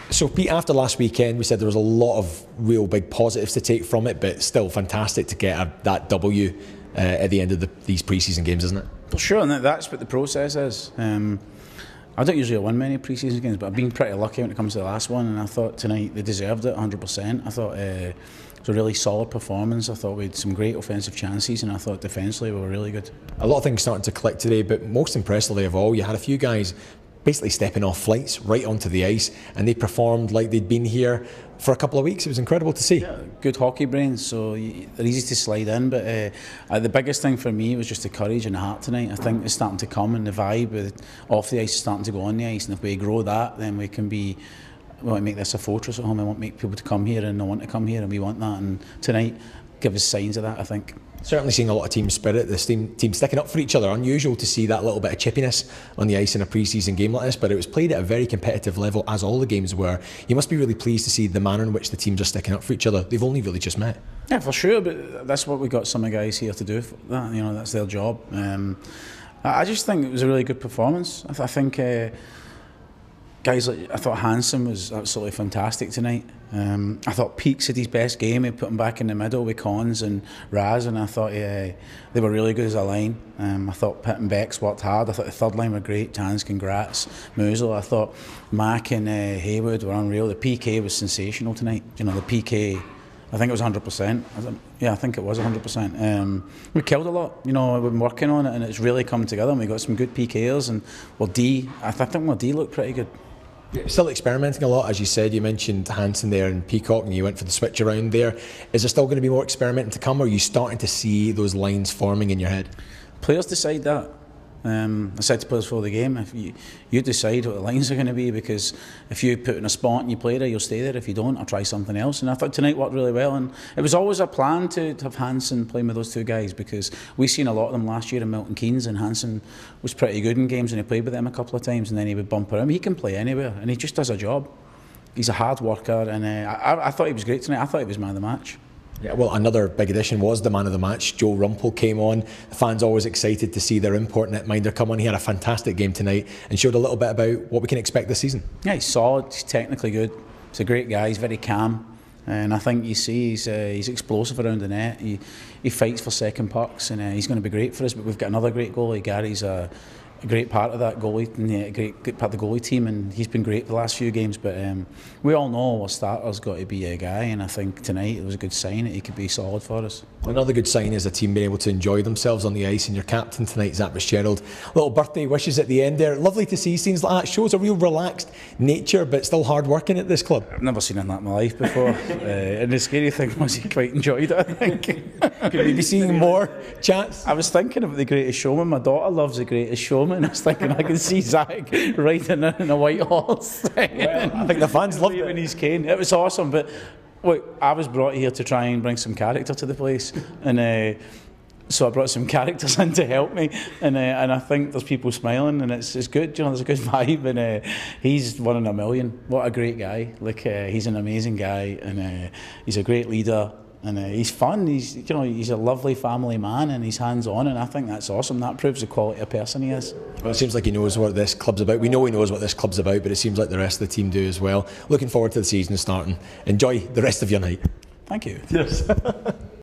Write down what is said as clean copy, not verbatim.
So Pete, after last weekend, we said there was a lot of real big positives to take from it, but still fantastic to get that W at the end of these pre-season games, isn't it? Well, sure, and that's what the process is. I don't usually win many pre-season games, but I've been pretty lucky when it comes to the last one, and I thought tonight they deserved it 100%. I thought it was a really solid performance. I thought we had some great offensive chances, and I thought defensively we were really good. A lot of things starting to click today, but most impressively of all, you had a few guys basically stepping off flights right onto the ice, and they performed like they'd been here for a couple of weeks. It was incredible to see. Yeah, good hockey brains, so they're easy to slide in, but the biggest thing for me was just the courage and the heart tonight. I think it's starting to come, and the vibe off the ice is starting to go on the ice, and if we grow that, then we can be, we want to make this a fortress at home. We want to make people to come here and they want to come here, and we want that, and tonight give us signs of that, I think. Certainly seeing a lot of team spirit, this team sticking up for each other. Unusual to see that little bit of chippiness on the ice in a pre-season game like this, but it was played at a very competitive level, as all the games were. You must be really pleased to see the manner in which the teams are sticking up for each other. They've only really just met. Yeah, for sure, but that's what we got some of the guys here to do. That, you know, that's their job. I just think it was a really good performance. I think guys like, I thought Hansen was absolutely fantastic tonight. I thought Peaks had his best game. He put him back in the middle with Cons and Raz, and I thought they were really good as a line. I thought Pitt and Becks worked hard. I thought the third line were great. Tanskin, Gratz, Moosel. I thought Mack and Haywood were unreal. The PK was sensational tonight. You know, the PK, I think it was 100%. Yeah, I think it was 100%. We killed a lot. You know, we've been working on it, and it's really come together. And we got some good PKers, and I think our D looked pretty good. Still experimenting a lot, as you said. You mentioned Hansen there and Peacock, and you went for the switch around there. Is there still going to be more experimenting to come, or are you starting to see those lines forming in your head? Players decide that. I said to players before the game, if you decide what the lines are going to be, because if you put in a spot and you play there, you'll stay there. If you don't, I'll try something else. And I thought tonight worked really well, and it was always a plan to have Hansen playing with those two guys, because we've seen a lot of them last year in Milton Keynes, and Hansen was pretty good in games and he played with them a couple of times, and then he would bump around. He can play anywhere, and he just does a job. He's a hard worker, and I thought he was great tonight. I thought he was man of the match. Yeah, well, another big addition was the man of the match. Joe Rumpel came on. The fans always excited to see their import netminder come on. He had a fantastic game tonight and showed a little bit about what we can expect this season. Yeah, he's solid. He's technically good. He's a great guy. He's very calm, and I think you see he's explosive around the net. He fights for second pucks, and he's going to be great for us. But we've got another great goalie. Gary's a great part of that goalie, and a great part of the goalie team, and he's been great the last few games. But we all know our starter's got to be a guy, and I think tonight it was a good sign that he could be solid for us. Another good sign is a team being able to enjoy themselves on the ice, and your captain tonight, Zach Fitzgerald. Little birthday wishes at the end there. Lovely to see scenes like that. Shows a real relaxed nature, but still hard working at this club. I've never seen him like that in my life before, and the scary thing was he quite enjoyed it, I think. Could we be seeing more chats? I was thinking about The Greatest Showman. My daughter loves The Greatest Showman. I was thinking I can see Zach riding in a white horse. Well, I think the fans loved it. His cane. It was awesome, but look, I was brought here to try and bring some character to the place, and so I brought some characters in to help me, and I think there's people smiling, and it's good. You know, there's a good vibe, and he's one in a million. What a great guy! Like he's an amazing guy, and he's a great leader. And he's fun. He's a lovely family man, and he's hands-on, and I think that's awesome. That proves the quality of person he is. Well, it seems like he knows what this club's about. We know he knows what this club's about, but it seems like the rest of the team do as well. Looking forward to the season starting. Enjoy the rest of your night. Thank you. Cheers.